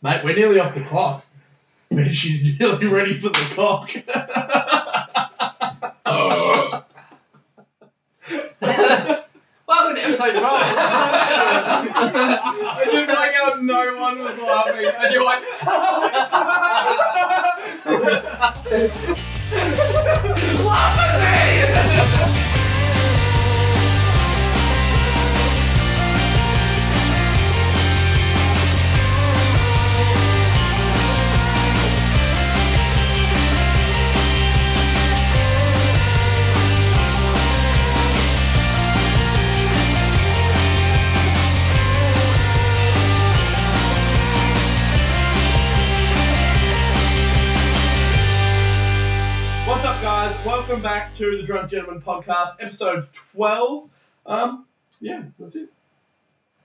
Mate, we're nearly off the clock. Man, she's nearly ready for the cock. Welcome to episode 12. I just like how no one was laughing, and you're like, Laugh at me! What's up, guys? Welcome back to the Drunk Gentleman Podcast, episode 12. Yeah, that's it.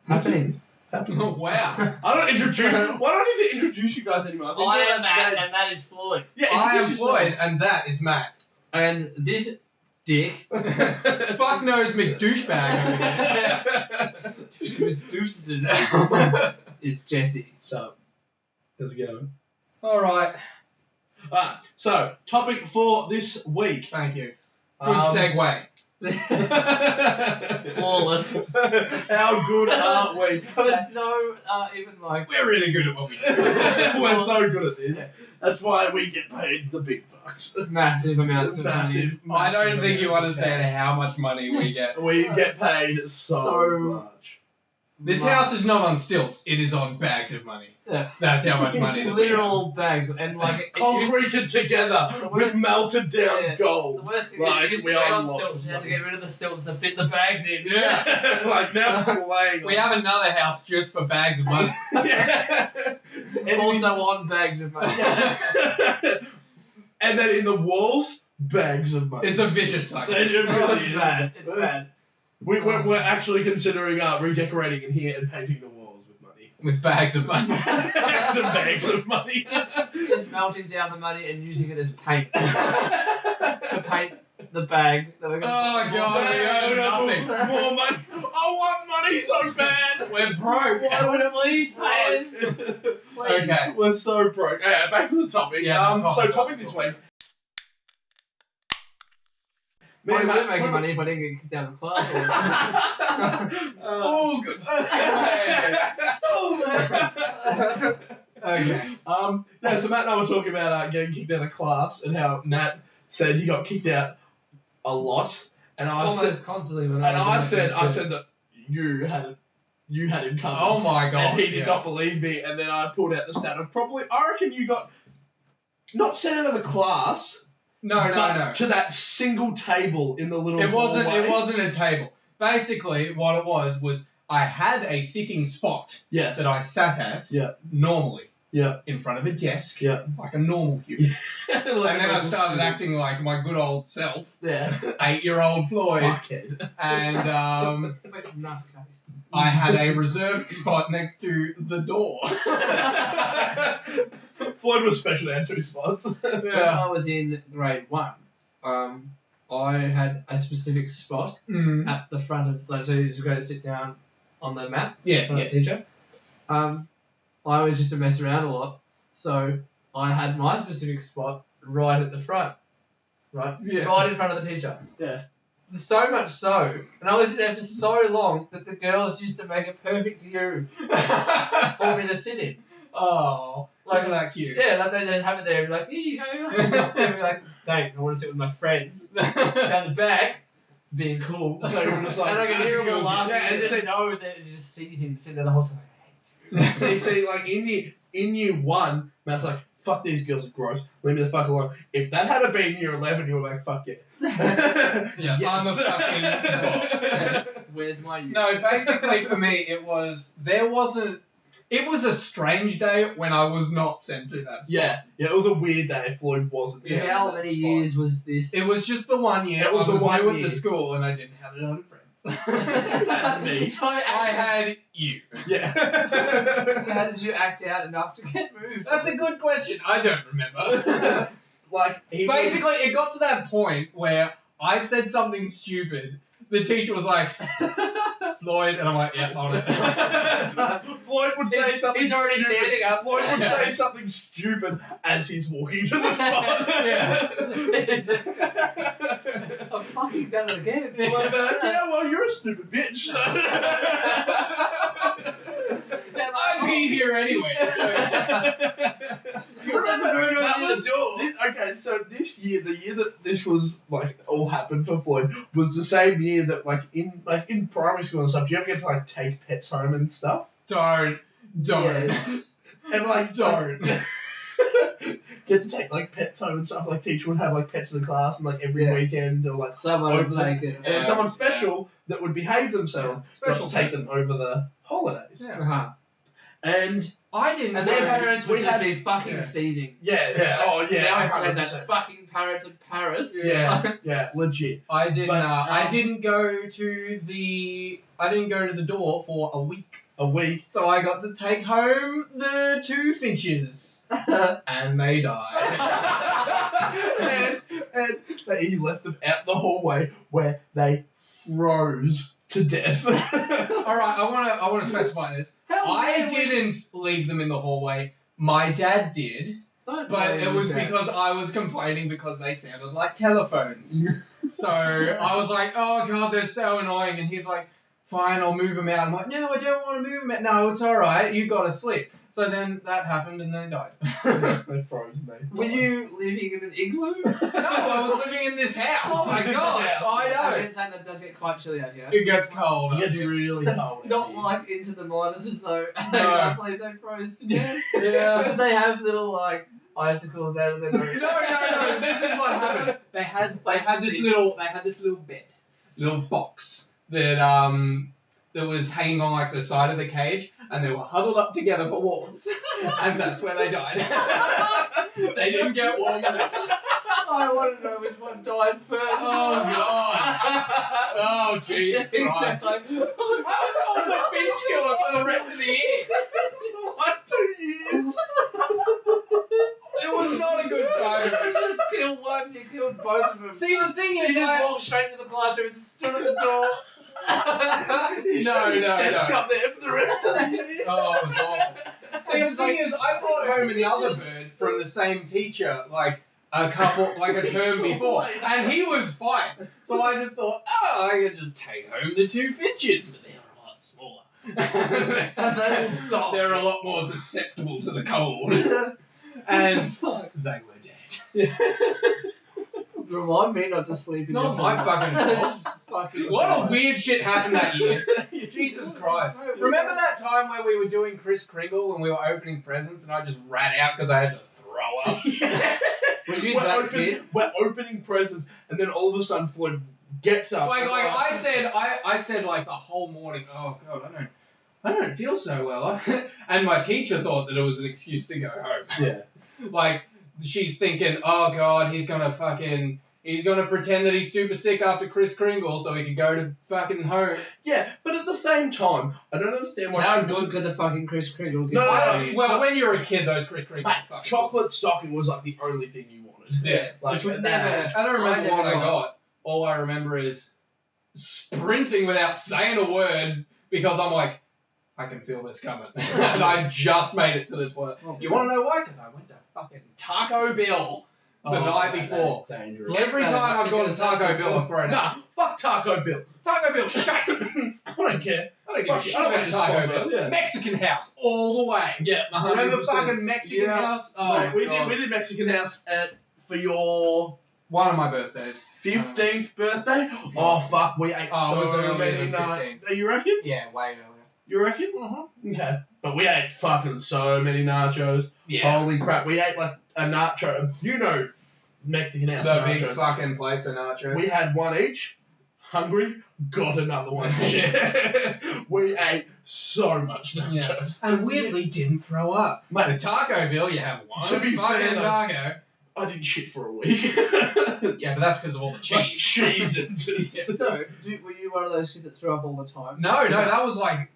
Happening. oh, wow. I don't introduce. Why do I need to introduce you guys anymore? think I we're am on Matt, stage. and that is Floyd. Yeah, I am introduce Floyd, yourselves. and that is Matt. And this dick Fuck knows McDouchebag over here. is Jesse. So, let's go. All right. So, topic for this week. Thank you. Good segue. Flawless. How good are we? There's no even like. We're really good at what we do. We're so good at this. That's why we get paid the big bucks. Massive amounts of money. Massive. I don't think you amounts of understand cash. how much money we get. We get paid so So much. This house is not on stilts. It is on bags of money. Yeah. That's how much money that we have. Literal bags and like it used- Concreted together The with worst- melted down yeah. gold. The worst thing Like, is, it used to we be on unlocked stilts. You had to money. get rid of the stilts to fit the bags in. Yeah. Like now slaying. We have another house just for bags of money. Yeah. And Also on bags of money. and then in the walls, bags of money. It's a vicious cycle. It really It's is. bad. It's bad. We're actually considering redecorating in here and painting the walls with money. With bags of money. Bags and bags of money. Just melting down the money and using it as paint to paint the bag. That we're Oh, gonna God. we owe nothing. More money. I want money so bad. We're broke. Please pay us. Please. Okay. We're so broke. Okay, back to the topic. Yeah, So topic this week. We would making money if I didn't get kicked out of class. Oh, good. Okay. Yeah, so Matt and I were talking about getting kicked out of class and how Matt said he got kicked out a lot, and I said, Almost constantly. When I was in said that you had him covered. Oh, my God. And he did yeah. not believe me, and then I pulled out the stat of probably, I reckon you got not sent out of the class, No. but to that single table in the little It wasn't hallway. a table. Basically, what it was I had a sitting spot Yes. that I sat at Yeah. normally Yeah. in front of a desk, Yeah. like a normal human. And And then I started acting like my good old self, Yeah. 8-year-old Floyd, Fuckhead. and Nutcase. I had a reserved spot next to the door. Floyd was special had 2 spots. When I was in grade 1, I had a specific spot Mm. at the front of, so you just go to sit down on the mat Yeah, for the teacher. I was just to mess around a lot, so I had my specific spot right at the front, right in front of the teacher. Yeah. So much so, and I was there for so long that the girls used to make a perfect room for me to sit in. Oh, Like, isn't that cute? Yeah, like they'd have it there and be like, here you go. And be like, thanks, I want to sit with my friends. Down the back, being cool. So you were just like, and I could hear them all laughing Yeah, and and just know that you just see him sitting there the whole time. see, like in year 1, Matt's like, fuck these girls are gross. Leave me the fuck alone. If that had been year 11, you were like, fuck it. Yeah, Yes. I'm the fucking boss. Where's my youth? No, basically for me it was a strange day when I was not sent to that spot. Yeah, it was a weird day if Floyd wasn't. Yeah, sent how to that many spot. years was this? It was just the 1 year. It was I the 1 new at year. the school and I didn't have a lot of friends. Me. So I had you. Yeah. how did you act out enough to get moved? That's a good question. I don't remember. Like he Basically, it got to that point where I said something stupid. The teacher was like, Floyd, and I'm like, yeah, on it. Floyd would say something He's already stupid. standing up. Floyd would say something stupid as he's walking to the spot. I've fucking done it again. What about, yeah, well, you're a stupid bitch. I peed here anyway. Remember, that was okay, so this year, the year that this was like all happened for Floyd, was the same year that like in primary school and stuff. Do you ever get to like take pets home and stuff? Don't. Yes. And like Don't. get to take like pets home and stuff. Like teacher would have like pets in the class and like every Yeah. weekend or like Someone would over- take it. and then someone special that would behave themselves. Yeah, special got to take them over the holidays. Yeah. Uh-huh. And I didn't And know. their parents would we just had- be fucking yeah. seething. yeah, oh yeah, Now I said 100%. that fucking parents in Paris. Yeah, legit. I didn't. But, I didn't go to the door for a week, A week. so I got to take home the 2 finches, and they died. and he left them out the hallway where they froze to death. All right, I want to specify this. I didn't leave them in the hallway. My dad did, Don't but blame it was Dad. because I was complaining because they sounded like telephones. So I was like, oh god, they're so annoying. And he's like, fine, I'll move them out. I'm like, no, I don't want to move them out. No, it's all right. You got to sleep. So then that happened and they died. They froze. They. Were you living in an igloo? No, I was living in this house. Oh my God. I I know. can say that does get quite chilly out here. It gets cold. It gets really cold. Not like into the minuses though. I No. can't believe they froze to death. Yeah. They have little like icicles out of their nose. No. This is what happened. They had this little little box that that was hanging on like the side of the cage, and they were huddled up together for warmth, and that's where they died. They didn't get warm enough. I want to know which one died first. Oh god. Oh Jesus Christ. Like, I was on the finch killer for the rest of the year. What, 2 years? It was not a good time. you just killed one, you killed both of them. See, the thing You is, just like, walked straight into the classroom and stood at the door. No. Desk up there for the rest of the year. Oh, it was awful. See, the thing is, I brought home another bird from the same teacher, like a term before, and he was fine. So I just thought, oh, I could just take home the 2 finches, but they're a lot smaller. They're a lot more susceptible to the cold, and they were dead. Remind me not to sleep It's in not your my fucking fault. fucking What a weird shit happened that year. Jesus Christ. Remember that time where we were doing Kris Kringle and we were opening presents and I just ran out because I had to throw up? Were you that kid? We're opening presents, and then all of a sudden Floyd gets up. Like I said like the whole morning, oh god, I don't feel so well. And my teacher thought that it was an excuse to go home. Yeah. Like, she's thinking, oh god, he's gonna pretend that he's super sick after Kris Kringle so he can go to fucking home. Yeah, but at the same time, I don't understand why. How good could the fucking Kris Kringle get? No, Well, when you're a kid, those Kris Kringles are fucking chocolate stocking was like the only thing you wanted. Yeah. Like, Which would that- never- I don't remember I what I never got. All I remember is sprinting without saying a word because I'm like, I can feel this coming. And I just made it to the toilet. You want to know why? Because I went to fucking Taco Bell the night before. That is dangerous. Every time I've gone to Taco Bell, I've thrown Nah, out. fuck Taco Bell. Taco Bell, shut! I I don't care. don't give a Fuck, shit I don't about want to Taco sponsor Bell. it, yeah. Mexican house, all the way. Yeah, Remember fucking Mexican Yeah. house? Oh, Mate, we God. did Mexican house for your One of my birthdays. 15th birthday. Oh fuck, we ate Oh, it was so earlier many than nachos. 15. You reckon? Yeah, way earlier. You reckon? Okay. But we ate fucking so many nachos. Yeah. Holy crap, we ate like a nacho. You know, Mexican house The big nachos. fucking plates of nachos. We had one each. Hungry, got another one to share. We ate so much nachos. And weirdly didn't throw up. Mate, At Taco Bell, you have one To be fucking fair, though- taco. I didn't shit for a week. Yeah, but that's because of all the Like cheese. cheese and just. No, were you one of those kids that threw up all the time? No, that was like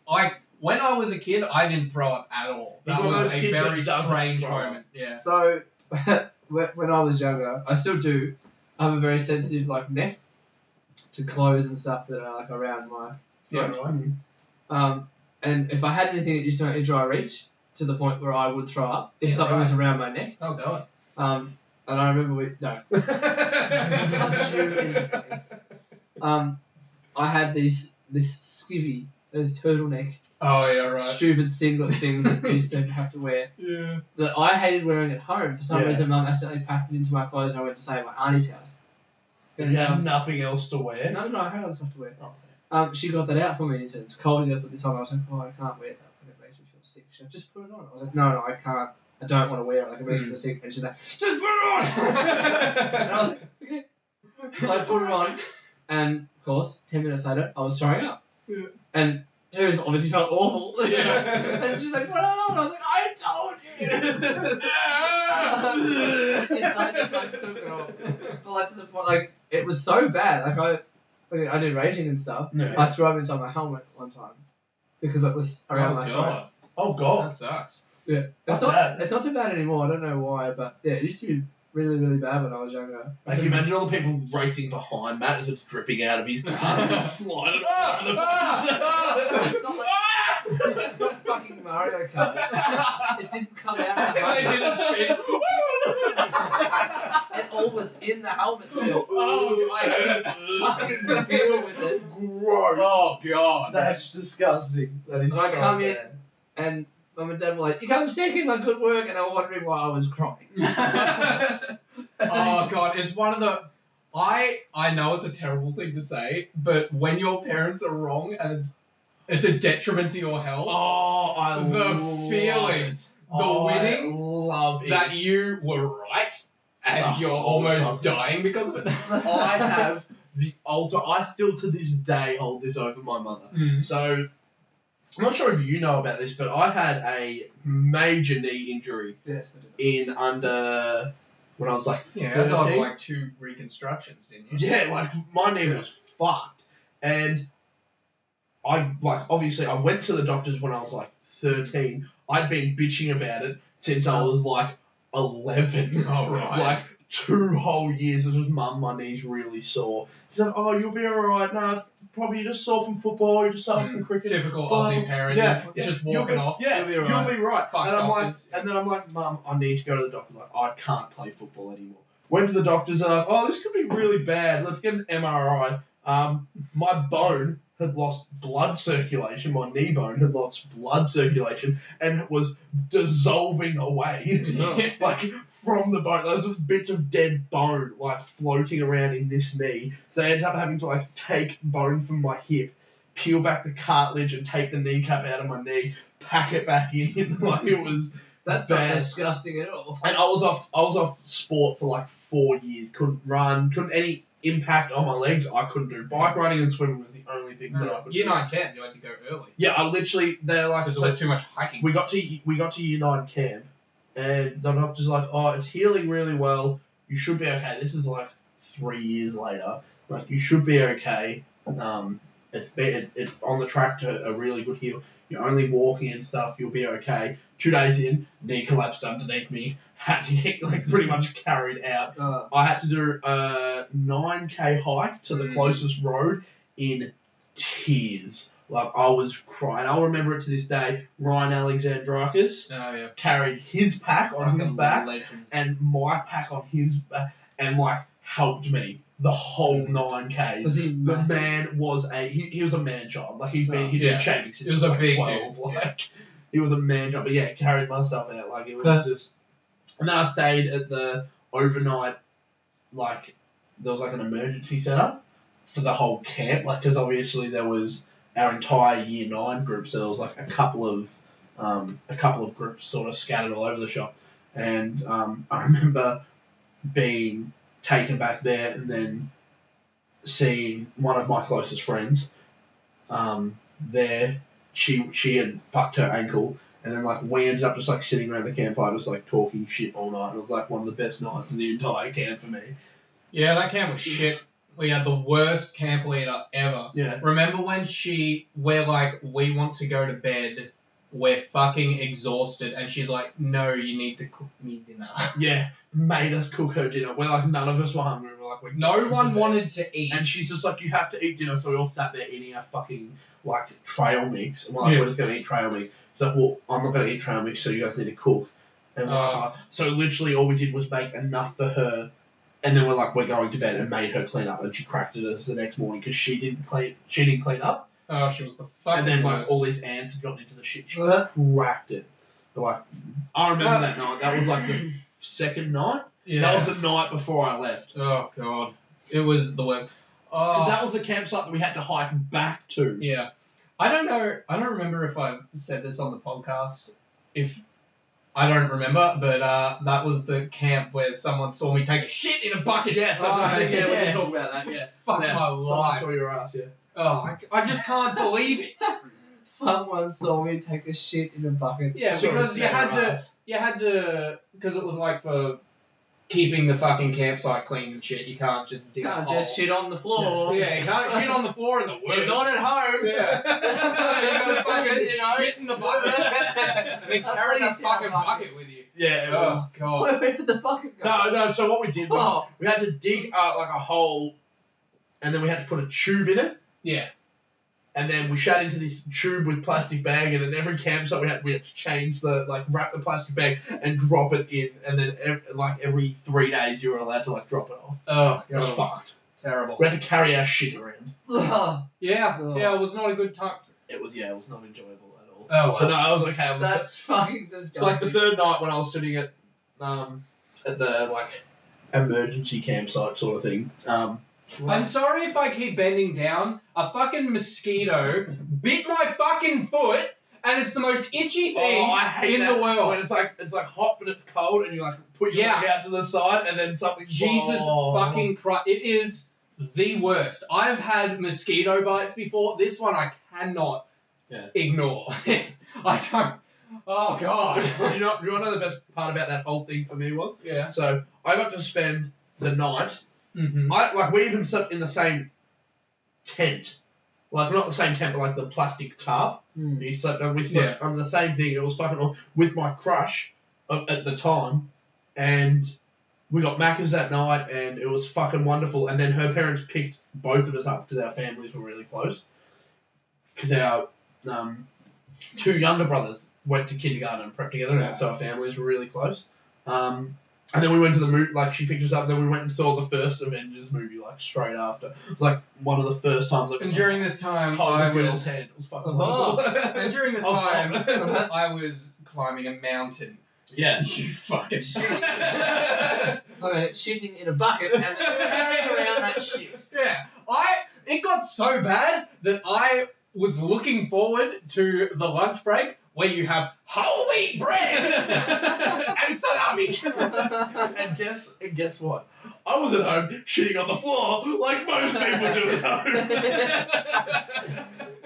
when I was a kid, I didn't throw up at all. That He's one of was those a kids that very doesn't strange throw up. moment. Yeah. So, when I was younger, I still do. I have a very sensitive like neck to clothes and stuff that are like around my Yeah, right? right. And if I had anything that used to make me dry reach to the point where I would throw up if something was around my neck. Oh god. And I remember punch you in the face. I had this skivvy, those turtleneck, Oh yeah, right. stupid singlet things that we used to have to wear. Yeah. That I hated wearing at home. For some Yeah. reason, Mum accidentally packed it into my clothes and I went to stay at my auntie's house. And you had nothing else to wear. No, I had other stuff to wear. Oh, She got that out for me and said, it's cold, you gotta put this on. I was like, oh, I can't wear that. Like, it makes me feel sick. She said, just put it on. I was like, no, I can't. I don't want to wear it. Like, it makes me feel sick. And she's like, just put it on! And I was like, okay. So I put it on. And, of course, 10 minutes later, I was throwing up. Yeah. And she obviously felt awful. Yeah. And she's like, put it on! And I was like, I told you! And I just, like, took it off. But, like, to the point, like, it was so bad. Like, I did raging and stuff. Yeah. I threw up inside my helmet one time because it was around my throat. god. Oh god. That sucks. Yeah, That's bad. it's not too bad anymore. I don't know why, but yeah, it used to be really, really bad when I was younger. Like, you imagine all the people racing behind Matt as it's dripping out of his car, sliding over the It's not like, it's not fucking Mario Kart. It didn't come out that They much. didn't spin. It all was in the helmet still. Oh, I had to fucking deal with it. Gross. Oh god. That's disgusting. That is And I so come in- bad. And Mum and Dad were like, you come second, like, good work, and they were wondering why I was crying. Oh god, it's one of the. I know it's a terrible thing to say, but when your parents are wrong and it's a detriment to your health, Oh, I the love feeling, it. the winning, love it. that you were right and Oh, you're all the almost time. dying because of it. I have the ultra. I still to this day hold this over my mother. Mm. So, I'm not sure if you know about this, but I had a major knee injury Yes, I did. in under when I was like Yeah, 13. I had like 2 reconstructions, didn't you? Yeah, like my knee was fucked, and I obviously I went to the doctors when I was like 13. I'd been bitching about it since I was like 11. Oh, right. Like 2 whole years. It was Mum, my knee's really sore. She's like, oh, you'll be alright. No, probably you're just sore from football. You're just sore from cricket. Typical Blah, Aussie blah. parent, Yeah, just You'll walking be- off. Yeah, You'll be you'll alright. be right. Fuck And I'm like, doctors. and then I'm like, Mum, I need to go to the doctor. Like, I can't play football anymore. Went to the doctors. They're like, oh, this could be really bad. Let's get an MRI. My bone had lost blood circulation. My knee bone had lost blood circulation and was dissolving away. Like from the bone. There was this bit of dead bone like floating around in this knee. So I ended up having to like take bone from my hip, peel back the cartilage and take the kneecap out of my knee, pack it back in. Like it was That's not bad. disgusting at all. And I was off sport for like 4 years. Couldn't run, couldn't any impact on my legs. I couldn't do bike riding and swimming was the only things that I could Year do. 9 camp, you had to go early. Yeah, I literally they're like Because there was too much hiking. we got to year 9 camp and the doctor's like, oh, it's healing really well. You should be okay. This is like 3 years later. Like you should be okay. It's on the track to a really good heal. You're only walking and stuff. You'll be okay. 2 days in, knee collapsed underneath me. Had to get like pretty much carried out. I had to do a 9k hike to the closest road in tears. Like I was crying. I'll remember it to this day. Ryan Alexandrakis Oh, yeah. carried his pack on his Fucking back legend. and my pack on his back and like helped me the whole 9Ks. Was he The massive? man was he was a man child. Like he'd been Yeah. shaving since He was he a like big 12. dude. Like he was a man child. But yeah, carried myself out. Like it was just. And then I stayed at the overnight. Like there was like an emergency setup for the whole camp. Like because obviously there was our entire year 9 group. So there was like a couple of groups sort of scattered all over the shop. And I remember being taken back there and then seeing one of my closest friends there. She had fucked her ankle and then like we ended up just like sitting around the campfire just like talking shit all night. It was like one of the best nights in the entire camp for me. Yeah, that camp was shit. We had the worst camp leader ever. Yeah. Remember when we want to go to bed we're fucking exhausted, and she's like, no, you need to cook me dinner. Yeah, made us cook her dinner. We're like, none of us were hungry. We're like, No one wanted to eat. And she's just like, you have to eat dinner. So we all sat there eating our fucking, like, trail mix. And we're like, we're just going to eat trail mix. She's like, well, I'm not going to eat trail mix, so you guys need to cook. And we're like, so literally all we did was make enough for her. And then we're like, we're going to bed, and made her clean up. And she cracked it us the next morning because she didn't clean up. Oh, she was the fucking And then, like, worst. all these ants had gotten into the shit. She cracked it. But, like, I remember that night. That was, like, the second night. Yeah. That was the night before I left. Oh, God. It was the worst. Because that was the campsite that we had to hike back to. Yeah. I don't know. I don't remember if I said this on the podcast. I don't remember, but that was the camp where someone saw me take a shit in a bucket. Yes, we can talk about that, yeah. Fuck Yeah, my someone life. saw your ass, yeah. Oh, I just can't believe it. Someone saw me take a shit in a bucket. Yeah, Sorry, because you had to, because it was like for keeping the fucking campsite clean and shit. You can't just dig a Can't hole. just shit on the floor. Yeah, you can't shit on the floor in the woods. You're not at home. Yeah. You gotta fucking You know? shit in the bucket and then carry the fucking bucket with you. Yeah, it Oh, was. God. Where did the bucket go? No, so what we did was Oh, we had to dig like a hole, and then we had to put a tube in it, Yeah. and then we shut into this tube with plastic bag, and in every campsite we had to change wrap the plastic bag and drop it in, and then every 3 days you were allowed to drop it off. Oh, It was God. fucked. Terrible. We had to carry our shit around. Yeah, Oh. yeah, it was not a good time. It was not enjoyable at all. Oh, But no, I was okay. On that's fucking it's disgusting. like the third night when I was sitting at the emergency campsite sort of thing. I'm sorry if I keep bending down. A fucking mosquito bit my fucking foot, and it's the most itchy thing I hate in that the world. when it's hot but it's cold, and you put your leg out to the side, and then something. Jesus fucking Christ. It is the worst. I've had mosquito bites before. This one I cannot ignore. I don't. Oh, God. Do you know the best part about that whole thing for me was? Yeah. So I got to spend the night. Mm-hmm. We even slept in the same tent. Not the same tent, but the plastic tarp. We slept on the same thing. It was fucking on with my crush at the time, and we got Macca's that night, and it was fucking wonderful. And then her parents picked both of us up because our families were really close. Because our two younger brothers went to kindergarten and prep together, and so our families were really close. And then we went to the movie, she picked us up, and then we went and saw the first Avengers movie, straight after. It was, one of the first times, And during this time, I was... It was fucking wonderful. And during this time, I was climbing a mountain. Yeah. You fucking shit. Shitting in a bucket and then carrying around that shit. Yeah. It got so bad that I was looking forward to the lunch break where you have whole wheat bread and salami. And guess what? I was at home shitting on the floor like most people do at home.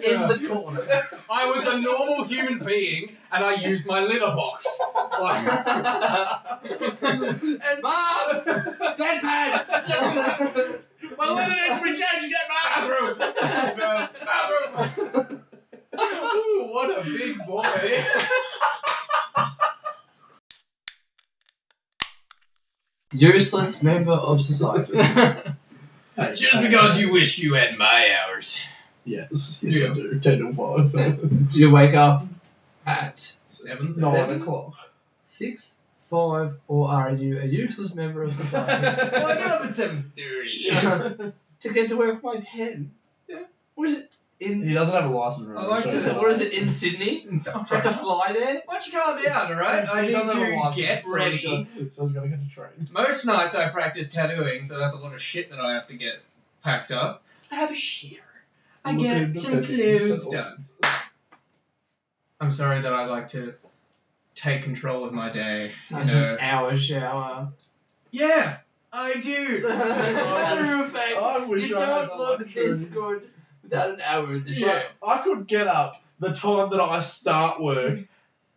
In the corner. I was a normal human being and I used my litter box. And Mom! Deadpan! my litter needs to be changed. You get Bathroom! Ooh, what a big boy. Useless member of society. Just because you wish you had my hours. Yes, Yeah. I do. 10 to 5. Do you wake up at 7? 9 o'clock. 6, 5, or are you a useless member of society? Well, I get up at 7:30. To get to work by 10? Yeah. What is it? He doesn't have a license. I like Is it, or is it in Sydney? Do you have to fly there? Why don't you calm down, alright? I need to get ready. So he's got to get to train. Most nights I practice tattooing, so that's a lot of shit that I have to get packed up. I have a shitter. I get some clothes done. I'm sorry that I like to take control of my day. That's an hour shower. Yeah, I do. Matter of fact, I wish you I had don't the look luxury. this good without an hour in the shower. Yeah. I could get up the time that I start work.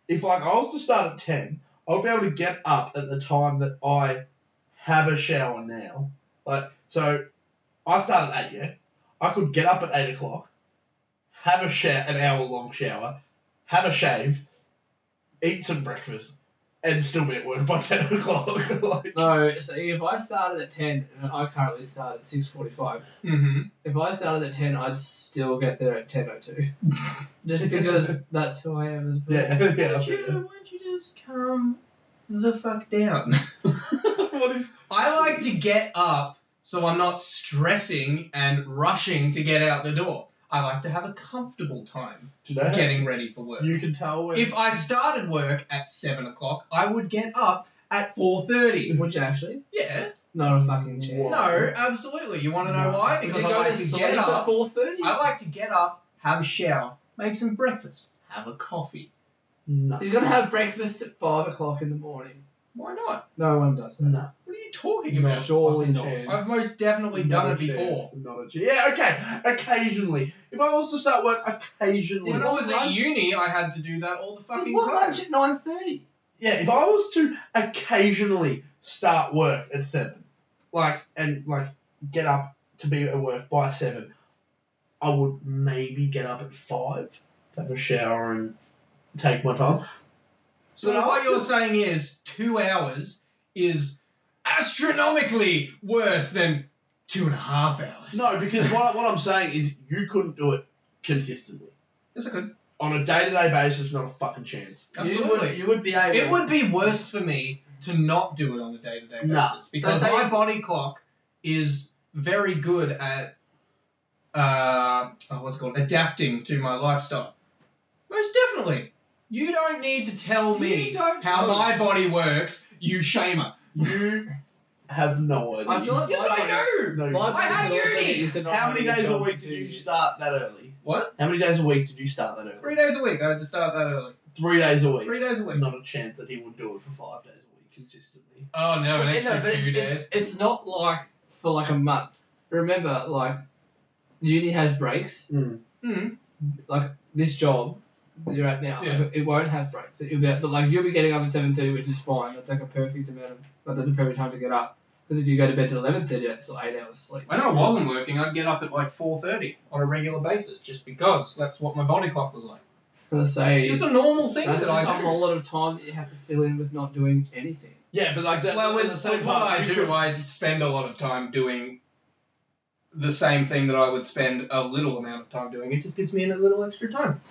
If I was to start at 10, I'll be able to get up at the time that I have a shower now. So I start at 8, yeah? I could get up at 8 o'clock, have an hour-long shower, have a shave, eat some breakfast, and still be at work by 10 o'clock. Like, No, so if I started at 10, and I currently start at 6:45, if I started at 10, I'd still get there at 10:02. Just because that's who I am as a person. yeah. Why don't you just calm the fuck down? What is? I like to get up so I'm not stressing and rushing to get out the door. I like to have a comfortable time Do you know? getting ready for work. You can tell when. If I started work at 7 o'clock, I would get up at 4:30. Would you actually? Yeah. Not a fucking chance. What? No, absolutely. You want to know why? Because I like to get up. 4:30? I like to get up, have a shower, make some breakfast, have a coffee. No. You're gonna have breakfast at 5 o'clock in the morning. Why not? No one does that. No. What are you talking Not about? a Surely fucking not. chance. I've most definitely Not done a it before. chance, not a chance. Yeah, okay. Occasionally. If I was to start work, occasionally. When I was at lunch? uni, I had to do that all the fucking What time. lunch at 9:30? Yeah, if I was to occasionally start work at 7, and get up to be at work by 7, I would maybe get up at 5 to have a shower and take my time. So But what after- you're saying is 2 hours is astronomically worse than 2.5 hours. No, because what I'm saying is you couldn't do it consistently. Yes, I could. On a day-to-day basis, not a fucking chance. Absolutely. You would be able. It would be worse for me to not do it on a day-to-day basis. No. Because So say- my body clock is very good at adapting to my lifestyle. Most definitely. You don't need to tell me You don't how know. my body works, you shamer. You have no idea. I feel like Yes, my I do. No, you My don't. I had body also uni. needs to not How many have days a job week to- did you start that early? What? How many days a week did you start that early? 3 days a week. I had to start that early. 3 days a week. 3 days a week. Not a chance that he would do it for 5 days a week consistently. Oh no, an Yeah, extra no, but 2 days. it's not like for like a month. Remember, like uni has breaks. Like this job that you're at now, Yeah. like, it won't have breaks. You'll be, but like you'll be getting up at 7:30, which is fine. That's like a perfect amount of. Like, that's a perfect time to get up. Because if you go to bed till 11:30, that's still 8 hours sleep. When I wasn't working, I'd get up at like 4:30 on a regular basis, just because that's what my body clock was like. I'm gonna say It's just a normal thing that's that just a I do. whole lot of time that you have to fill in with not doing anything. Yeah, but like that. Well, at with, the same with what time, I you do, could- I spend a lot of time doing the same thing that I would spend a little amount of time doing. It just gives me a little extra time.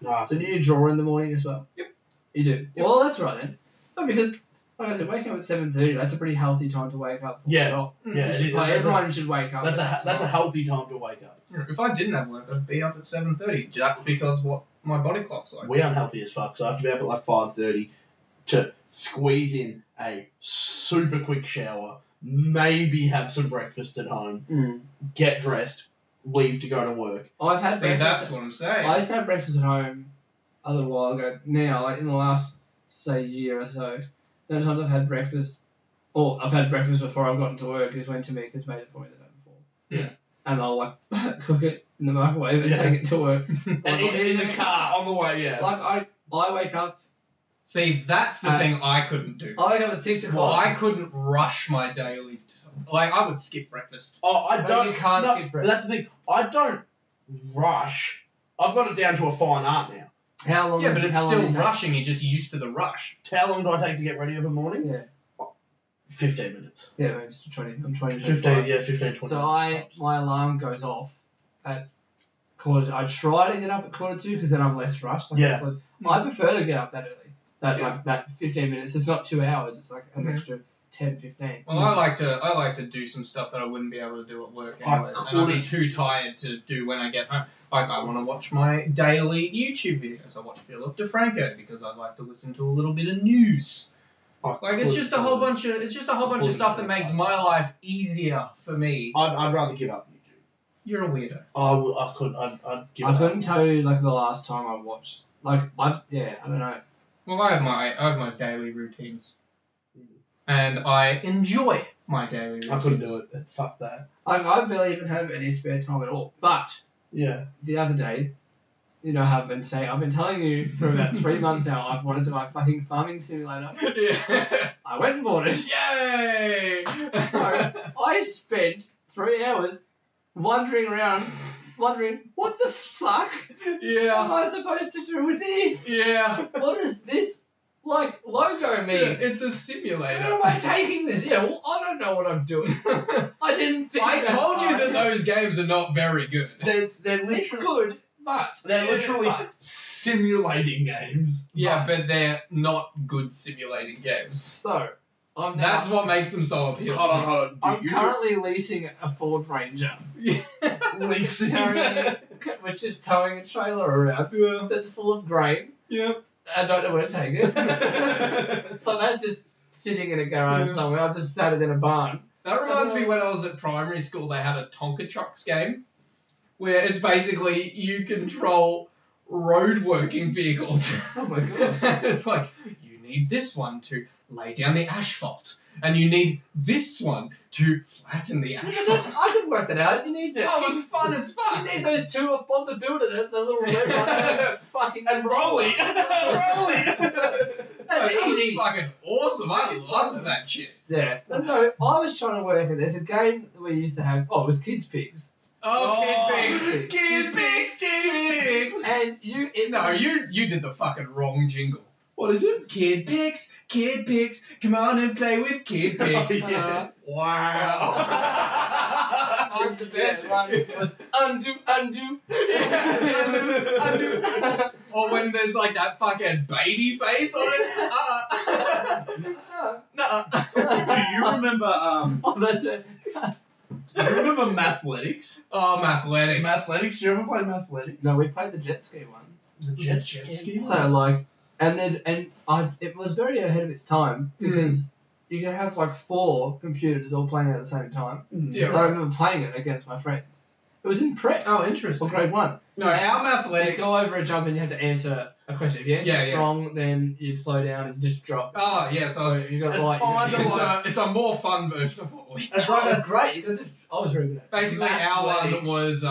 Nah, So do you draw in the morning as well? Yep. You do? Yep. Well, that's right then. No, because, like I said, waking up at 7:30, that's a pretty healthy time to wake up. Yeah. Well, yeah, you it should- is- like, that's everyone should wake up. that's at that a time. healthy time to wake up. If I didn't have work, I'd be up at 7:30, just because what my body clock's like. We unhealthy as fuck, so I have to be up at like 5:30 to squeeze in a super quick shower, maybe have some breakfast at home, get dressed, leave to go to work. I've had See, breakfast. that's what I'm saying. I used to have breakfast at home a little while ago. Now, like in the last, say, year or so, the only times I've had breakfast, or I've had breakfast before I've gotten to work, is when Tamika's made it for me the day before. Yeah. And I'll like cook it in the microwave and Yeah. take it to work. And in the car on the way, yeah. Like I wake up. See, that's the thing I couldn't do. I wake up at 6 o'clock. I couldn't rush my daily. Like, I would skip breakfast. Oh, I No, don't. you can't no, skip but that's the thing. I don't rush. I've got it down to a fine art now. How long? Yeah, but it's how long still is that? rushing. You're just used to the rush. How long do I take to get ready every morning? Yeah. 15 minutes. Yeah, it's 20. I'm 20. 15, yeah, 15, 20 So minutes. my alarm goes off at quarter. I try to get up at 1:45 because then I'm less rushed. Like Yeah. I prefer to get up that early. Yeah. Like that 15 minutes. It's not 2 hours. It's like an Mhm. extra 10, 15. Well, I like to do some stuff that I wouldn't be able to do at work I anyways, and I'd be couldn't. too tired to do when I get home. Like, I want to watch my daily YouTube videos. I watch Philip DeFranco because I like to listen to a little bit of news. Like, it's just a whole bunch of stuff that makes my life easier for me. I'd rather give up YouTube. You're a weirdo. I'd give I up. couldn't tell you like the last time I watched. Like I don't know. Well, I have my daily routines, and I enjoy my daily routines. I couldn't do it. Fuck that. I barely even have any spare time at all. But Yeah. the other day, you know, I've been telling you for about 3 months now, I've wanted to buy a fucking farming simulator. Yeah. I went and bought it. Yay! I spent 3 hours wandering around, wondering what the fuck am Yeah. I supposed to do with this? Yeah. What does this logo mean? It's a simulator. Where am I taking this? Yeah, well, I don't know what I'm doing. I didn't think. I that told you far. that those games are not very good. They're It's literally good, but they're literally but- simulating games. Yeah, but they're not good simulating games. So I'm now. That's what makes them so appealing. Hold on. I'm currently leasing a Ford Ranger, leasing. which is towing a trailer around Yeah. that's full of grain. Yeah. I don't know where to take it. So that's just sitting in a garage Yeah. somewhere. I've just sat it in a barn. That reminds me when I was at primary school, they had a Tonka Trucks game where it's basically you control road working vehicles. Oh my god. It's like, you need this one to lay down the asphalt, and you need this one to flatten the asphalt. I could work that out. You need. Oh, it was fun as fuck. You need those two up on the builder, the little red one, fucking And Rolly. That's That was easy. fucking awesome. I loved that shit. Yeah. No, I was trying to work it. There's a game that we used to have. Oh, it was Kids Pigs. Kid Pigs. Kid Pigs. Kid Pigs. And You did the fucking wrong jingle. What is it? Kid Pigs, come on and play with Kid Pigs. Oh, yeah. Wow. And the best one was undo. Undo. Or when there's like that fucking baby face on it. Nuh-uh. Do you remember Oh, that's it. do you remember Mathletics? Oh, Mathletics. Mathletics? Do you ever play Mathletics? No, we played the jet ski one. The jet ski. So like, it was very ahead of its time because you could have like 4 computers all playing at the same time. Yeah, So I remember playing it against my friends. It was in prep. Oh, For interesting. grade 1. No, our You Mathletics. go over a jump and you have to answer a question. If you answer it wrong, then you slow down and just drop. Oh, yeah, so So you got to it's like. kinda it's a more fun version of what we It's It like was great. You got to, I was really good at it. Basically, our one Mathletics. was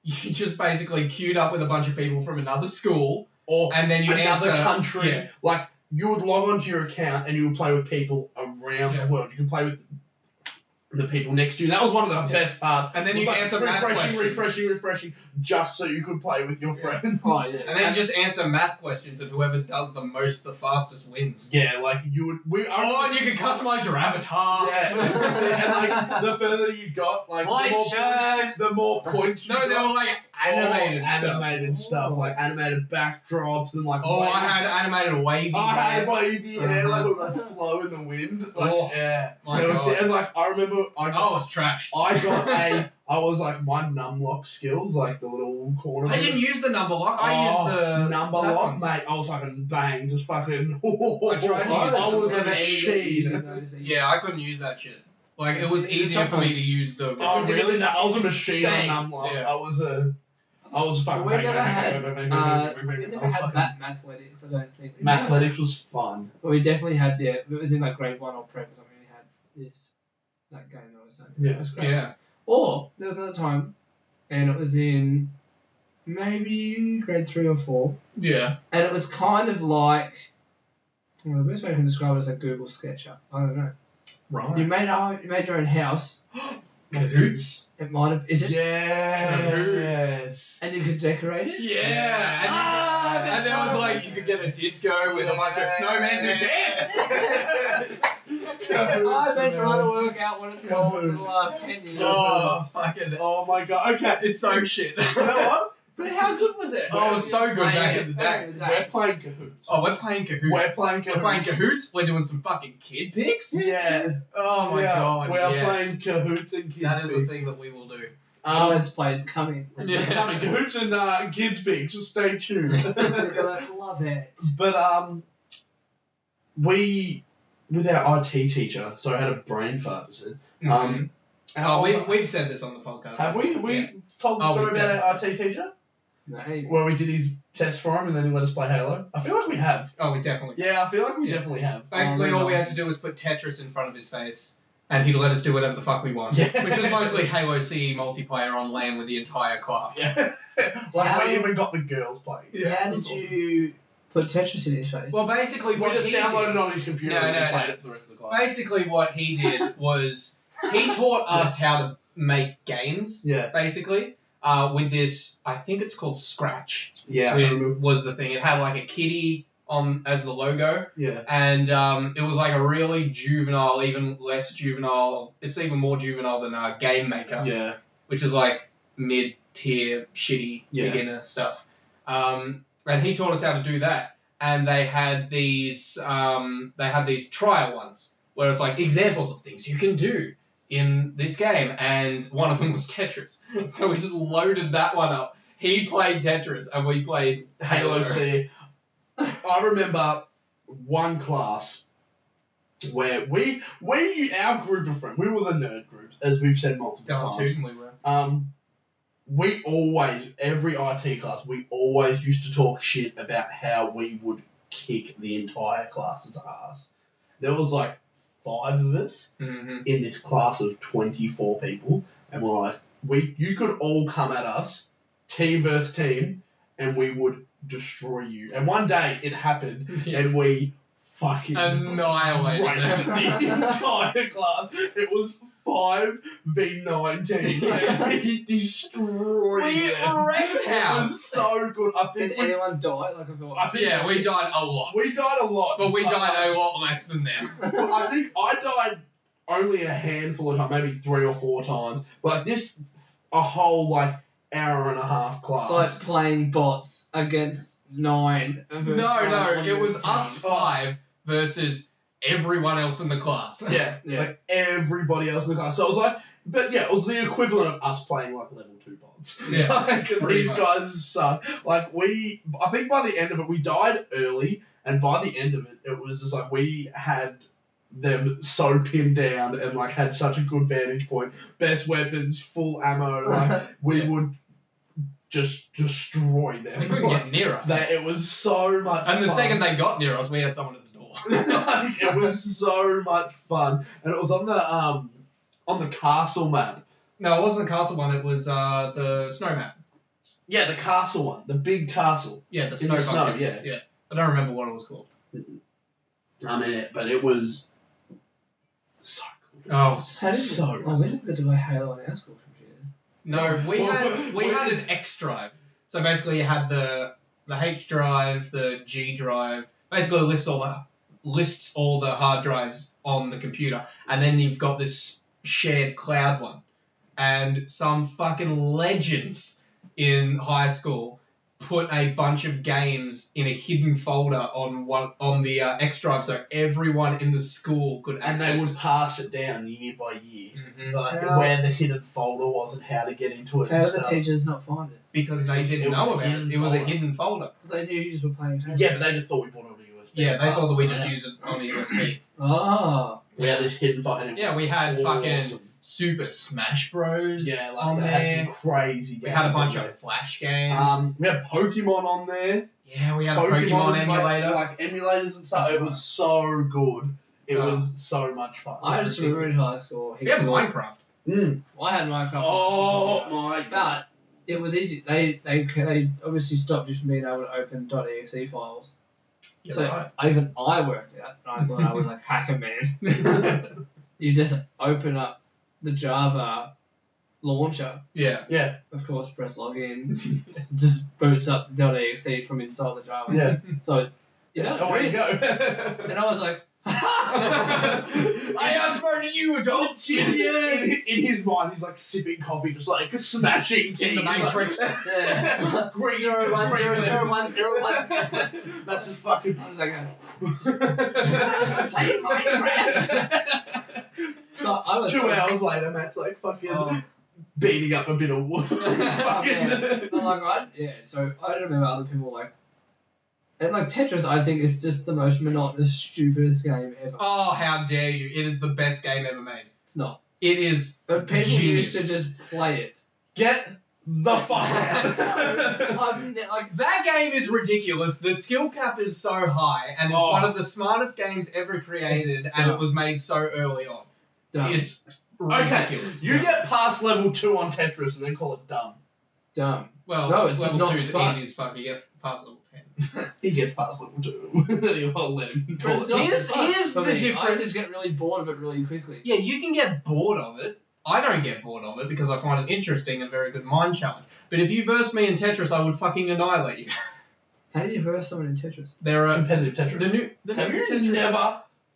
you just basically queued up with a bunch of people from another school, or and then you another answer. country. Yeah. Like, you would log onto your account and you would play with people around Yeah. the world. You could play with the people next to you. That was one of the best parts. And then It was you like answer math questions. refreshing, just so you could play with your friends. Oh, yeah. And then just answer math questions, and whoever does the most, the fastest wins. Yeah, like you would. Oh, and you can customize your avatar. Yeah, and like the further you got, like White the more, shirt. the more points. No, you they got. were like animated stuff. Like animated backdrops and like. Oh, wavy- I had animated wavy. I had hair. wavy hair, like would like flow in the wind. Like, Oh, yeah. my There was God. shit, and like I remember, Oh, it's trash. I was like my numlock skills, like the little corner. I didn't use the number lock. I used the number that lock, one. mate. I was fucking bang, just fucking. I tried to use I was a Never machine. Yeah, I couldn't use that shit. Like, it was It's easier for me to use the. Oh Because it really? was No, I was a machine bang. on numlock. Yeah. I was fucking. We bang, never bang, had. bang, bang, bang, bang, bang, bang, We bang. never I was had fucking- that Mathletics. I don't think. Mathletics was fun. But we definitely had the. It was in like grade 1 or prep or something. We had this. That game that I was saying. Yeah. It was great. Yeah. Or there was another time, and it was in maybe grade 3 or 4, Yeah. and it was kind of like. Well, the best way I can describe it is like Google SketchUp. I don't know. Right. You made your own house. Cahoots. It might have. Is it? Yes. And you could decorate it. Yeah. And, Ah, and there was like, you could get a disco with a bunch of snowmen to dance. I've been trying to work out what it's called for the last 10 years. Oh, fucking. Oh my god. Okay. It's so shit. You know what? But how good was it? Oh, it was so good back in the Back day. in the We're day. playing Cahoots. Oh, we're playing Cahoots. We're playing Cahoots. We're playing Cahoots. We're doing some fucking kid pics. Yeah. Oh my god. We are yes. playing Cahoots and Kids That is the Pigs. thing that we will do. Let's play is coming. Yeah. It's coming. Cahoots and Kids Pigs, so stay tuned. You're gonna love it. But we, with our IT teacher, sorry, I had a brain fart. Oh, we've said this on the podcast. Have we? We Yeah. told the Oh, story we about our IT teacher Maybe. where we did his test for him and then he let us play Halo. I feel like we have. Oh, we definitely. Yeah, I feel like we Yeah. definitely have. Basically, Oh, all we no. had to do was put Tetris in front of his face, and he'd let us do whatever the fuck we want. Yeah. Which is mostly Halo CE multiplayer on LAN with the entire class. Yeah. Like How- we even got the girls playing. How did you put Tetris in his face? Well, basically, We what just he downloaded did, it on his computer No, and no, we played no. it for the rest of the class. basically what he did was he taught us how to make games. Yeah. Basically, with this, I think it's called Scratch. Yeah. It was the thing. It had like a kitty on as the logo, Yeah. and it was like a really juvenile, even less juvenile. It's even more juvenile than Game Maker, Yeah. which is like mid-tier, shitty beginner stuff. And he taught us how to do that. And they had these trial ones where it's like examples of things you can do in this game, and one of them was Tetris. So we just loaded that one up. He played Tetris, and we played Halo C. I remember one class where our group of friends, we were the nerd group, as we've said multiple times. We were. We always, every IT class, we always used to talk shit about how we would kick the entire class's ass. There was like 5 of us in this class of 24 people, and we're like, you could all come at us, team versus team, and we would destroy you. And one day it happened, and we fucking annihilated the entire class. It was 5v19, and we destroyed them. wrecked It was so good. I think Did anyone die? Like I thought. we died a lot. We died a lot, But we died a lot less than them. I think I died only a handful of times, maybe 3 or 4 times. But this, a whole like hour and a half class. It's like playing bots against 9. No, it was us 5 versus everyone else in the class. Yeah, like everybody else in the class. So it was like, but yeah, it was the equivalent of us playing like level 2 bots. Yeah, like, these much. guys suck. Like I think by the end of it, we died early, and by the end of it, it was just like we had them so pinned down and like had such a good vantage point, best weapons, full ammo. Like we would just destroy them. They couldn't get near us. It was so much And the fun. second they got near us, we had someone at the door. Like, it was so much fun, and it was on the castle map. No, it wasn't the castle one. It was the snow map. Yeah, the castle one, the big castle. Yeah, the snow the snow, buckets. Yeah. I don't remember what it was called. I mean, but it was so good. Oh, So we didn't get to play Halo on our school computers. no, we had an X drive. So basically, you had the H drive, the G drive. Basically, lists all the hard drives on the computer, and then you've got this shared cloud one. And some fucking legends in high school put a bunch of games in a hidden folder on the X drive, so everyone in the school could And access they would pass it down year by year, like How- where the hidden folder was and how to get into it. How and did the stuff. teachers not find it? because they didn't It was know a about hidden it. It was a folder. hidden folder. They knew you just were playing Halo. Yeah, but they just thought we bought it on a USB. Yeah, they thought that we Passed just it used it on a USB. Oh. We had this hidden folder. And it Yeah, was we had fucking awesome. Super Smash Bros. Yeah, like on they had there. some crazy games. We had a bunch on of there. Flash games. We had Pokemon on there. Yeah, we had a Pokemon emulator. Like emulators and stuff. It was so good. It Oh. was so much fun. I just remember in high school. We had Minecraft. I had Minecraft. Oh my god. But it was easy. They obviously stopped you from being able to open .exe files. You're So right. even I worked out, and I thought I was like hacker man. You just open up the Java launcher, Yeah. Yeah. of course, press login, just boots up .exe from inside the Java. Yeah. So, yeah, Away you go. and I was like, I outsmarted you, adults! in his mind, he's like sipping coffee, just like smashing In the keys. Matrix. yeah. Green, 0 1 0 0 1 0 1. That's just fucking. I was like, Playing Minecraft. so I was 2 hours later, Matt's like fucking Oh. beating up a bit of wood. Yeah. I'm like, so I don't remember other people like, and like Tetris, I think is just the most monotonous, stupidest game ever. Oh, how dare you. It is the best game ever made. It's not. It is But people genius. used to just play it. Get the fuck out. Like, That game is ridiculous. The skill cap is so high, and it's Oh. one of the smartest games ever created, It's and dumb. it was made so early on. dumb. It's Okay, ridiculous. you get past level 2 on Tetris and then call it dumb. dumb. Well, No, it's just level not 2 is fun. easy as fuck. You get past level 10. He gets past level 2. Then you'll let him call But it's it not dumb. Here's fun the for me. I difference. just get really bored of it really quickly. Yeah, you can get bored of it. I don't get bored of it because I find it interesting and very good mind challenge. But if you verse me in Tetris, I would fucking annihilate you. How do you verse someone in Tetris? There are Competitive Tetris.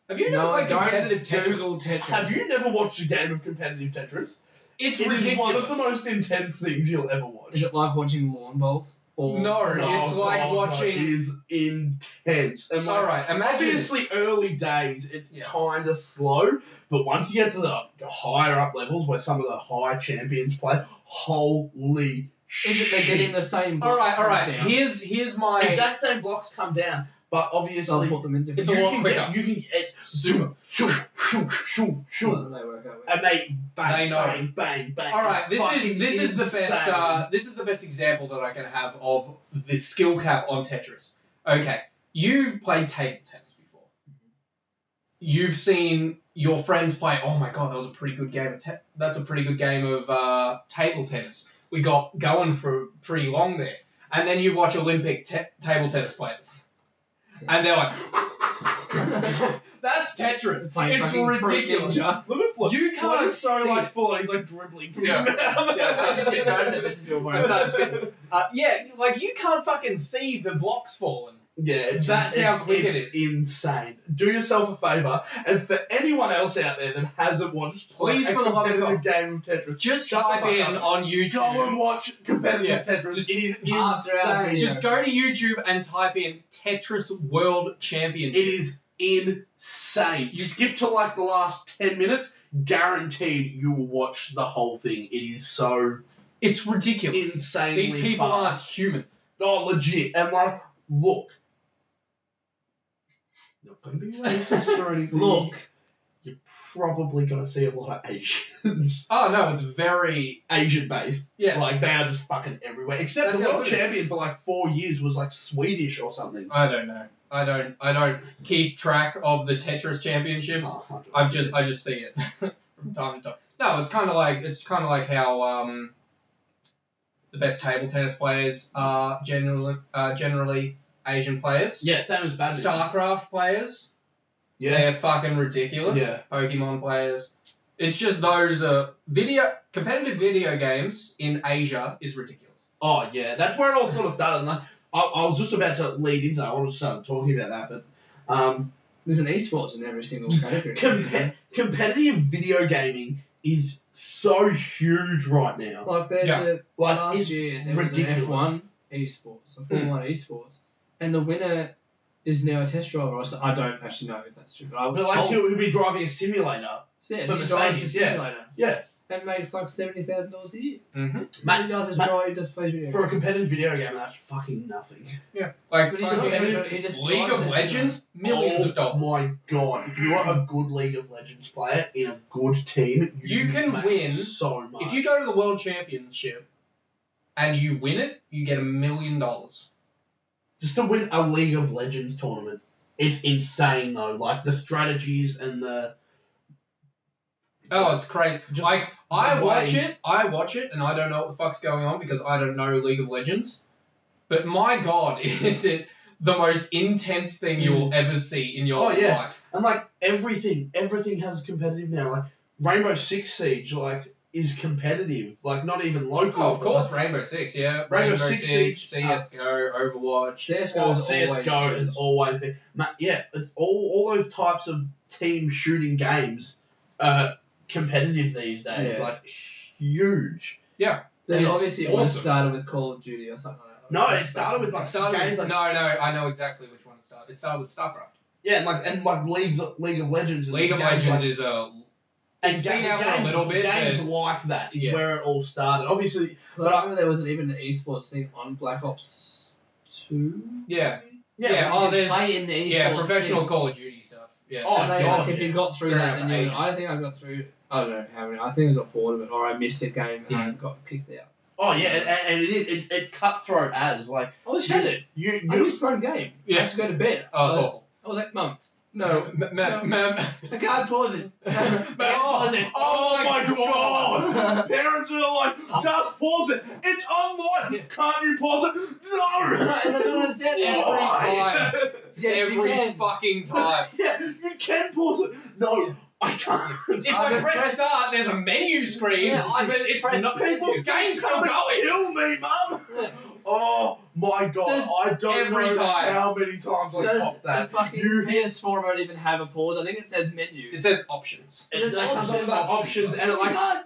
Have you never played competitive Tetris? Google Tetris. Have you never watched a game of competitive Tetris? It's It ridiculous. is one of the most intense things you'll ever watch. Is it like watching lawn bowls? Or No, it's like God, watching. no, it is intense. And like, All right, imagine obviously, early days, it's Yeah. kind of slow, but once you get to the higher up levels where some of the high champions play, holy shit. Is it they're getting the same All right. down? Here's my. exact same blocks come down, but They'll obviously, put them in different. It's a lot can quicker. you can get zoom, shoo, shoo, shoo, shoo, Well, they work out well. and they bang, They know. bang, bang, bang. All right, It's this is the best. insane. This is the best example that I can have of the skill cap on Tetris. Okay, you've played table tennis before. You've seen your friends play. Oh my god, that was a pretty good game. That's a pretty good game of table tennis. We got going for pretty long there, and then you watch Olympic table tennis players, and they're like, "That's Tetris. Playing It's fucking Fruit ridiculous." Ninja. Look at Floyd. You can't Floyd is so see like it. full on. He's like dribbling from Yeah. his mouth. Yeah, so I just didn't notice it just as you were It's not wearing spitting. Yeah, like you can't fucking see the blocks falling. Yeah, That's how quick it it's is. insane. Do yourself a favour, and for anyone else out there that hasn't watched Please, a for the love of competitive God, game of Tetris, just shut the type fuck in up. on YouTube. Go and watch competitive Yeah, Tetris. just It is parts out insane. video. Just go to YouTube and type in Tetris World Championship. It is insane. You skip to like the last 10 minutes, guaranteed you will watch the whole thing. It is so It's ridiculous. insanely These people are fast. human. Oh, legit. And like, look. Not gonna be racist or anything. Look. You're probably gonna see a lot of Asians. Oh no, it's very Asian based. yeah. Like they are just fucking everywhere. Except That's the how world good it is. champion for like 4 years was like Swedish or something. I don't know. I don't keep track of the Tetris championships. Oh, I don't know. I just see it from time to time. No, it's kind of like how the best table tennis players are generally Asian players. Yeah, same as badminton. StarCraft players. Yeah. They're fucking ridiculous. Yeah. Pokemon players. It's just those competitive video games in Asia is ridiculous. Oh yeah, that's where it all sort of started. And like, I was just about to lead into that. I wanted to start talking about that, but There's an esports in every single category. competitive video gaming is so huge right now. Like there's Yeah. a Like last it's year there ridiculous. was an F1 esports, a Formula 1 esports, and the winner is now a test driver. I don't actually know if that's true, but I was But like told. he'll be driving a simulator. Yeah, for he drives a Mercedes, yeah. simulator Yeah, and makes like $70,000 a year. Mm-hmm. Mate, He does his mate, drive, he just plays video for a games. competitive video game, that's fucking nothing. Yeah. Like But he's fucking not- he just League drives of a Legends, millions of dollars. Oh my god! If you are a good League of Legends player in a good team, You can make win so much. If you go to the World Championship and you win it, you get $1 million. just to win a League of Legends tournament, it's insane though. Like the strategies and the Oh, it's crazy. Just Like the I watch way- it, and I don't know what the fuck's going on because I don't know League of Legends. But my god, is it the most intense thing you will ever see in your Oh, yeah. life? and like everything has competitive now. Like Rainbow Six Siege, like is competitive. Like not even local. Oh, of course, Rainbow Six, yeah. Rainbow Six Siege, CS:GO, Overwatch. CS:GO is CS:GO always has always been. Yeah, it's all those types of team shooting games are competitive these days. Yeah. Like huge. Then It's obviously it would have awesome. started with Call of Duty or something like that. No, it started with like It started games with, like no, I know exactly which one it started. It started with StarCraft. yeah, and like League of Legends. And League of games Legends like, is a and it's been out for a little bit, Games but- like that is Yeah. where it all started. Obviously, So I remember there wasn't even an esports thing on Black Ops 2. yeah. yeah. Yeah, You oh, could there's play in the esports yeah, professional thing. Call of Duty stuff. Yeah. Oh, And they, God, like, if yeah. you got through Been that, around then for you, ages. I think I got through. I don't know how many. I think I got bored of it, or I missed a game and I Mm. got kicked out. Oh yeah, and it is. It's cutthroat as like I was shattered. you. I missed one game. I Yeah. had to go to bed. Oh, it's I was, awful. I was like, Mum, no, Ma'am. I can't pause it. I can't pause it. Oh my god! Parents are like, just pause it. It's online. Can't you pause it? No. And they don't understand Every Why? time. Yes, you Every can. fucking time. Yeah, you can pause it. No, I can't. If I press start, there's a menu screen. Yeah, I but it's press not menu. people's games still Come going. kill me, Mum. Yeah. Oh my God! I don't every know time. how many times I Does popped the that. fucking You- PS4 won't even have a pause? I think it says menu. It says options. There's It comes up with options. options,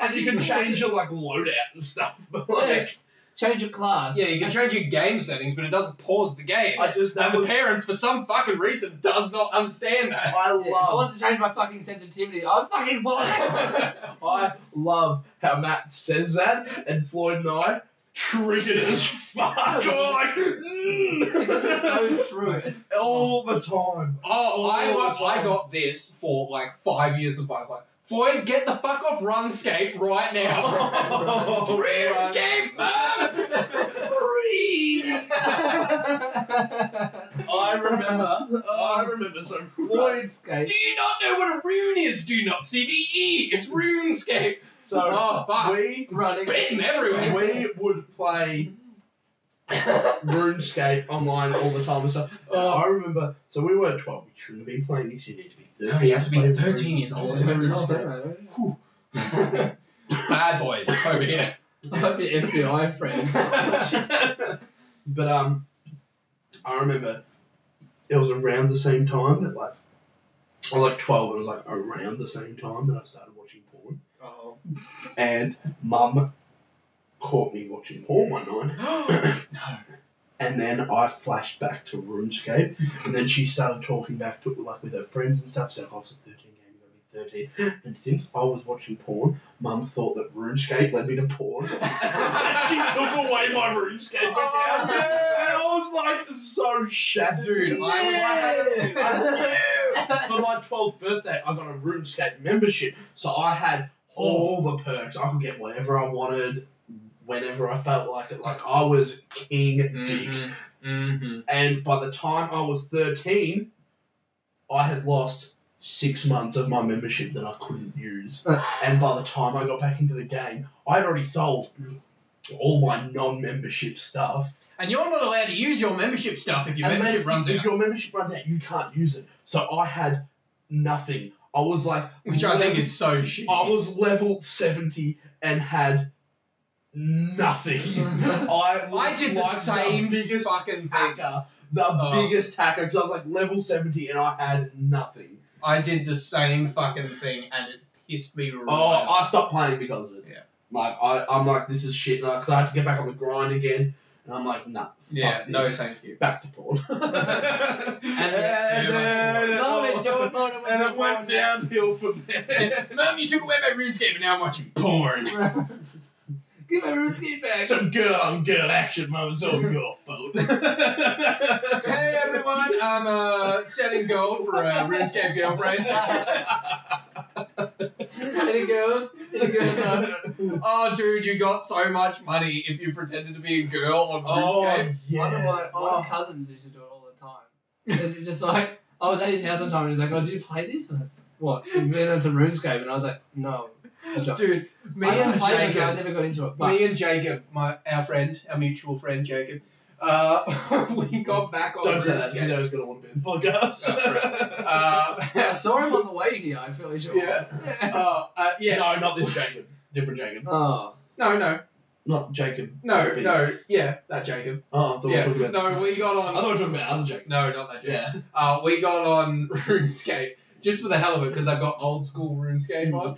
and you can change your like loadout and stuff. But like, Change your class. Yeah, you can change your game settings, but it doesn't pause the game. I just that And the was, parents, for some fucking reason, does not understand that. I Yeah, if I love. wanted to change my fucking sensitivity, I'd fucking pause it. I love how Matt says that, and Floyd and I triggered as fuck. We're like, Because it's so true. all the time. Oh, Oh, I got this for like 5 years of my life. Floyd, get the fuck off RuneScape right now. Oh, RuneScape, Mum! I remember. So Floyd. RuneScape. Do you not know what a rune is? Do you not see the E? It's RuneScape. So Oh, fuck. we Running. Spitting everywhere. we would play RuneScape online all the time and stuff. Oh. I remember. So we were 12. We shouldn't have been playing this. You need to be 13. No, you have to be Play 13 years old. RuneScape. Bad boys over here. I hope your FBI friends. But I remember it was around the same time that like I was like 12. It was like around the same time that I started watching porn, Oh. and Mum caught me watching porn one night. No. And then I flashed back to RuneScape, and then she started talking back to like with her friends and stuff. So I was 13 game, you gotta be 13. And since I was watching porn, Mum thought that RuneScape led me to porn. She took away my RuneScape account, Oh, yeah. and I was like so shattered. Dude, For my 12th birthday, I got a RuneScape membership, so I had all the perks. I could get whatever I wanted, whenever I felt like it. Like I was king dick. Mm-hmm. And by the time I was 13, I had lost 6 months of my membership that I couldn't use. And by the time I got back into the game, I had already sold all my non-membership stuff. And you're not allowed to use your membership stuff if your membership runs If out. your membership runs out, you can't use it. So I had nothing. I was like... Which I think is so shitty. I was level 70 and had nothing. I did the like same biggest fucking thing. hacker. The biggest hacker, because I was like level 70 and I had nothing. I did the same fucking thing and it pissed me right Oh, off. I stopped playing because of it. Yeah. Like, I'm like, this is shit. Because I had to get back on the grind again. And I'm like, nah, fuck Yeah, this. no thank you. Back to porn. No, it's your fault. And it went downhill from there. Mum, you took away my RuneScape and now I'm watching porn. Give my RuneScape back. Some girl on girl action, Mum. It's all your fault. Hey everyone, I'm selling gold for a RuneScape girlfriend. Any girls? Oh dude, you got so much money if you pretended to be a girl on RuneScape. One of my cousins used to do it all the time. And just like, I was at his house one time and he's like, oh, did you play this? I'm like, what? You went into RuneScape? And I was like, no. Dude, me I and played it, I Jacob, never got into it. But me and Jacob, our mutual friend Jacob, we got back on Don't say that. RuneScape. You know he's going to want to be in the podcast. I saw him on the way here, I'm fairly sure. Yeah. Yeah. No, not this Jacob. Different Jacob. Oh. No, Not Jacob. yeah, that Jacob. Oh, I thought we were Yeah, talking about... no, we got on. I thought we were talking about other Jacob. No, not that Jacob. Yeah. We got on RuneScape just for the hell of it because I've got old school RuneScape on.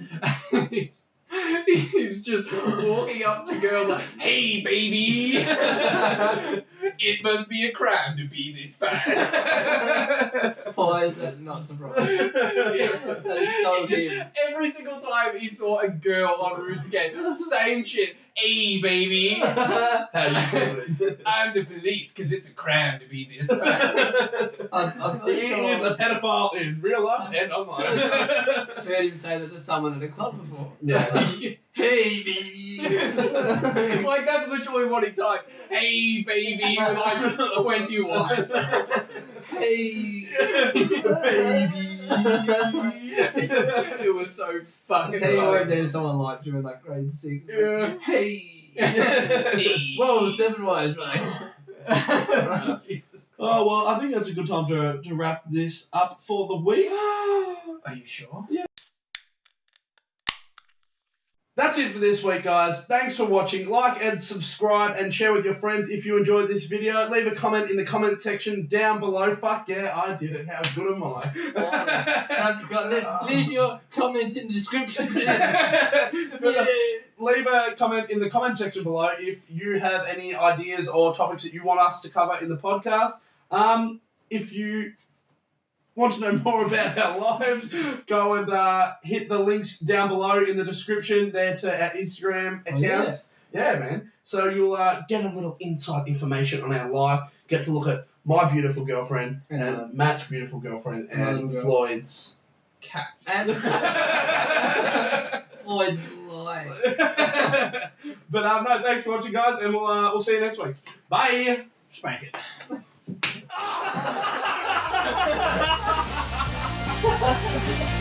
He's just walking up to girls like, "Hey, baby, it must be a crime to be this fat." Why is that not surprising? That is so him. Every single time he saw a girl on RuneScape, same shit. Hey, baby, How you doing? I'm the police because it's a crime to be this fat. I'm He is a pedophile in real life and online. heard him say that to someone at a club before. Yeah. Hey, baby. Like, that's literally what he typed. Hey, baby, with like 20 wives. Hey, Baby. It was so fucking tell you what I funny. did to someone like during like grade 6. Yeah. Hey. Hey. Whoa, 7 wise, mate. Jesus. Oh, well, I think that's a good time to wrap this up for the week. Are you sure? Yeah. That's it for this week, guys. Thanks for watching. Like and subscribe and share with your friends if you enjoyed this video. Leave a comment in the comment section down below. Fuck yeah, I did it. How good am I? Leave your comments in the description. Leave a comment in the comment section below if you have any ideas or topics that you want us to cover in the podcast. If you want to know more about our lives, go and hit the links down below in the description there to our Instagram accounts. Yeah, man. So you'll get a little inside information on our life, get to look at my beautiful girlfriend and Matt's beautiful girlfriend and Floyd's Cats. And Floyd's life. But no, thanks for watching, guys, and we'll see you next week. Bye. Spank it. Ha ha ha ha!